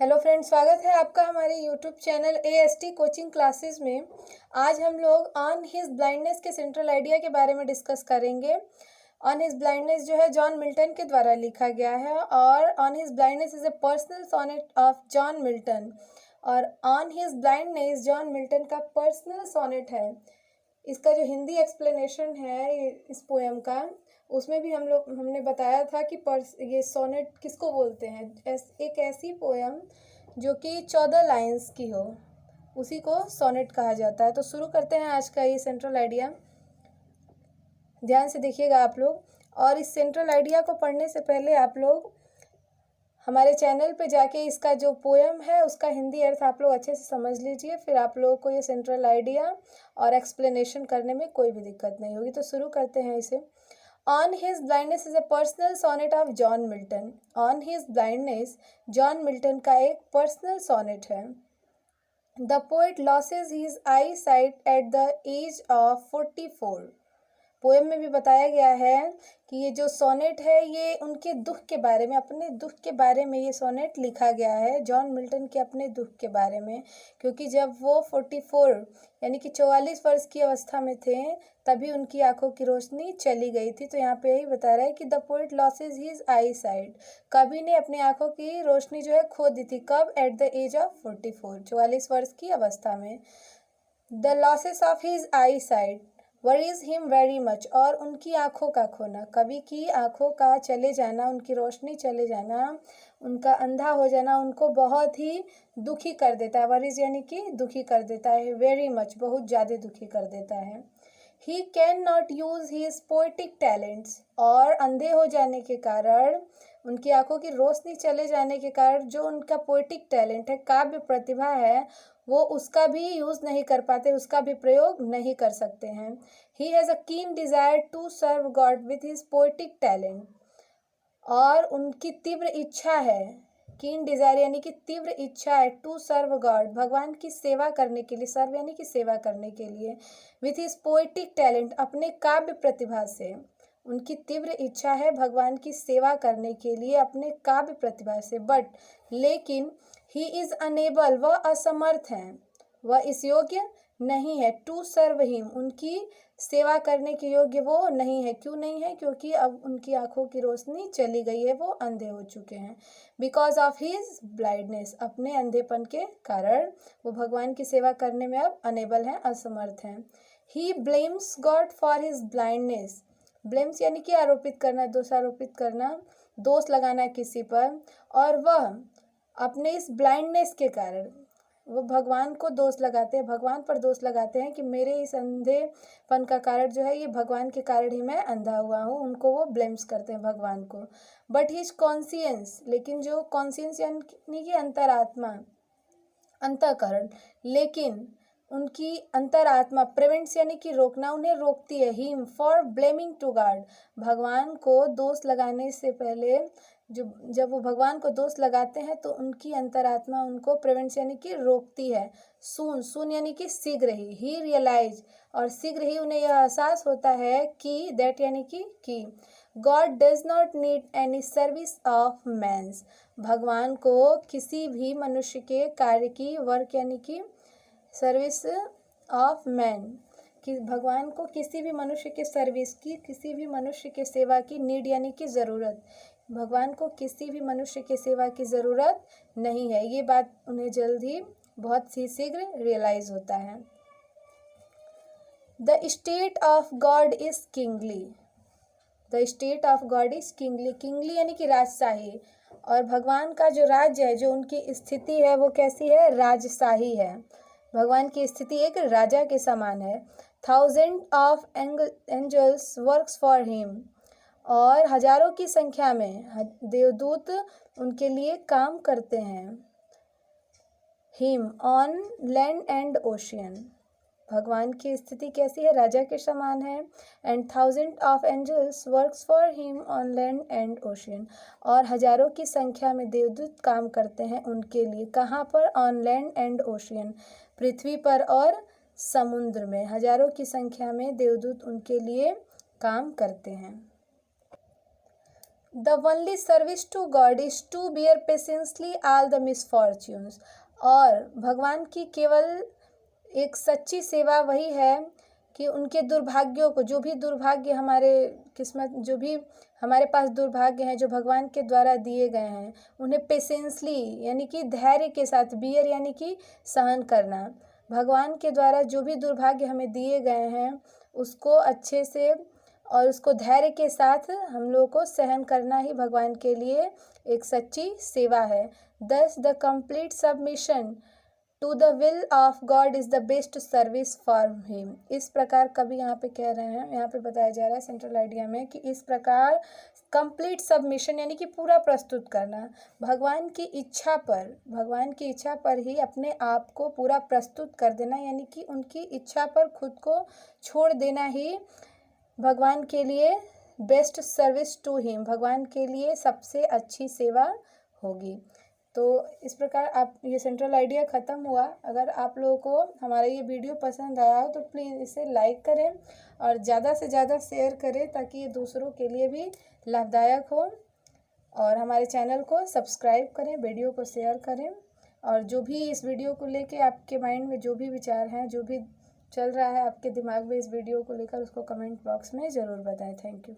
Hello friends, स्वागत है आपका हमारे YouTube channel AST coaching classes में। आज हम लोग ऑन हिज ब्लाइंडनेस के सेंट्रल आइडिया के बारे में डिस्कस करेंगे। ऑन हिज ब्लाइंडनेस जो है जॉन मिल्टन के द्वारा लिखा गया है और on his blindness is a personal sonnet of John Milton. और on his blindness John Milton का पर्सनल सोनेट है। इसका जो हिंदी एक्सप्लेनेशन है इस पोएम का, उसमें भी हमने बताया था कि ये सोनेट किसको बोलते हैं। एक ऐसी पोएम जो कि 14 लाइंस की हो, उसी को सोनेट कहा जाता है। तो शुरू करते हैं आज का ये सेंट्रल आइडिया। ध्यान से देखिएगा आप लोग, और इस सेंट्रल आइडिया को पढ़ने से पहले आप लोग हमारे चैनल पे जाके इसका जो पोएम है उसका हिंदी अर्थ आप लोग अच्छे से समझ लीजिए। फिर आप लोगों को ये सेंट्रल आइडिया और एक्सप्लेनेशन करने में कोई भी दिक्कत नहीं होगी। तो शुरू करते हैं इसे। On his blindness is a personal sonnet of John Milton. On his blindness John Milton का एक पर्सनल सोनेट है। The poet loses his eyesight at the age of 44। Poem में भी बताया गया है कि ये जो सोनेट है ये उनके दुख के बारे में, अपने दुख के बारे में ये सोनेट लिखा गया है, जॉन मिल्टन के अपने दुख के बारे में। क्योंकि जब वो 44 यानी कि 44 वर्ष की अवस्था में थे तभी उनकी आंखों की रोशनी चली गई थी। तो यहाँ पे यही बता रहा है कि the poet loses his I site, कवि ने अपनी आंखों की रोशनी जो है खो दी थी। कब? एट द एज ऑफ 44, 44 वर्ष की अवस्था में। The losses of his I site worries him very much, और उनकी आंखों का खोना, कवि की आंखों का चले जाना, उनकी रोशनी चले जाना, उनका अंधा हो जाना उनको बहुत ही दुखी कर देता है। वरीज यानी कि दुखी कर देता है, वेरी मच बहुत ज़्यादा दुखी कर देता है। He can not use his poetic talents, और अंधे हो जाने के कारण, उनकी आंखों की रोशनी चले जाने के कारण जो उनका पोएटिक टैलेंट है, काव्य प्रतिभा है, वो उसका भी यूज़ नहीं कर पाते, उसका भी प्रयोग नहीं कर सकते हैं। ही has a keen desire to serve God with his poetic talent, और उनकी तीव्र इच्छा है, कीन डिज़ायर यानी कि तीव्र इच्छा है, टू सर्व गॉड भगवान की सेवा करने के लिए, सर्व यानी कि सेवा करने के लिए, विथ हिज पोएटिक टैलेंट अपने काव्य प्रतिभा से। उनकी तीव्र इच्छा है भगवान की सेवा करने के लिए अपने काव्य प्रतिभा से। बट लेकिन ही इज़ अनेबल, वह असमर्थ हैं, वह इस योग्य नहीं है, टू सर्व हिम, उनकी सेवा करने के योग्य वो नहीं है। क्यों नहीं है? क्योंकि अब उनकी आंखों की रोशनी चली गई है, वो अंधे हो चुके हैं। बिकॉज ऑफ हिज ब्लाइंडनेस, अपने अंधेपन के कारण वो भगवान की सेवा करने में अब अनेबल हैं, असमर्थ हैं। He blames God for his blindness, blames यानी कि आरोपित करना, दोषारोपित करना, दोष लगाना किसी पर, और वह अपने इस ब्लाइंडनेस के कारण वो भगवान को दोष लगाते हैं, भगवान पर दोष लगाते हैं कि मेरे इस अंधेपन का कारण जो है ये भगवान के कारण ही मैं अंधा हुआ हूँ। उनको वो ब्लेम्स करते हैं भगवान को। बट हिज कॉन्सियंस, लेकिन जो कॉन्सियंस यानी कि अंतरात्मा, अंतःकरण, लेकिन उनकी अंतरात्मा, प्रिवेंट्स यानी कि रोकना, उन्हें रोकती है। Him for blaming to God, भगवान को दोष लगाने से पहले जब वो भगवान को दोष लगाते हैं तो उनकी अंतरात्मा उनको प्रिवेंट्स यानी कि रोकती है। सून यानी कि शीघ्र ही रियलाइज, और शीघ्र ही उन्हें यह एहसास होता है कि दैट यानी कि God does not need any service of man's, भगवान को किसी भी मनुष्य के कार्य की, वर्क यानी कि सर्विस ऑफ मैन, कि भगवान को किसी भी मनुष्य के सर्विस की, किसी भी मनुष्य के सेवा की नीड यानी कि ज़रूरत, भगवान को किसी भी मनुष्य के सेवा की ज़रूरत नहीं है। ये बात उन्हें जल्द ही बहुत ही शीघ्र रियलाइज होता है। The state of God is kingly, the state of God is kingly, kingly यानी कि राजशाही, और भगवान का जो राज्य है, जो उनकी स्थिति है वो कैसी है? राजशाही है। भगवान की स्थिति एक राजा के समान है। 1000 of angels works for him, और हजारों की संख्या में देवदूत उनके लिए काम करते हैं। Him on land and ocean, भगवान की स्थिति कैसी है? राजा के समान है। And 1000 of angels works for him on land and ocean, और हजारों की संख्या में देवदूत काम करते हैं उनके लिए। कहाँ पर? ऑन लैंड एंड ओशियन, पृथ्वी पर और समुद्र में हजारों की संख्या में देवदूत उनके लिए काम करते हैं। The only service to God is to bear patiently all the misfortunes. और भगवान की केवल एक सच्ची सेवा वही है कि उनके दुर्भाग्यों को, जो भी दुर्भाग्य हमारे किस्मत, जो भी हमारे पास दुर्भाग्य हैं जो भगवान के द्वारा दिए गए हैं, उन्हें पेशेंसली यानी कि धैर्य के साथ, बियर यानी कि सहन करना, भगवान के द्वारा जो भी दुर्भाग्य हमें दिए गए हैं उसको अच्छे से और उसको धैर्य के साथ हम लोगों को सहन करना ही भगवान के लिए एक सच्ची सेवा है। Thus the complete submission to the will of God is the best service for him. इस प्रकार कवि यहाँ पे कह रहे हैं, यहाँ पे बताया जा रहा है सेंट्रल आइडिया में कि इस प्रकार कंप्लीट सबमिशन यानी कि पूरा प्रस्तुत करना, भगवान की इच्छा पर ही अपने आप को पूरा प्रस्तुत कर देना, यानी कि उनकी इच्छा पर खुद को छोड़ देना ही भगवान के लिए बेस्ट सर्विस टू हिम, भगवान के लिए सबसे अच्छी सेवा होगी। तो इस प्रकार आप ये सेंट्रल आइडिया ख़त्म हुआ। अगर आप लोगों को हमारा ये वीडियो पसंद आया हो तो प्लीज़ इसे लाइक करें और ज़्यादा से ज़्यादा शेयर करें ताकि ये दूसरों के लिए भी लाभदायक हो। और हमारे चैनल को सब्सक्राइब करें, वीडियो को शेयर करें, और जो भी इस वीडियो को लेके आपके माइंड में जो भी विचार हैं, जो भी चल रहा है आपके दिमाग में इस वीडियो को लेकर, उसको कमेंट बॉक्स में ज़रूर बताएं। Thank you.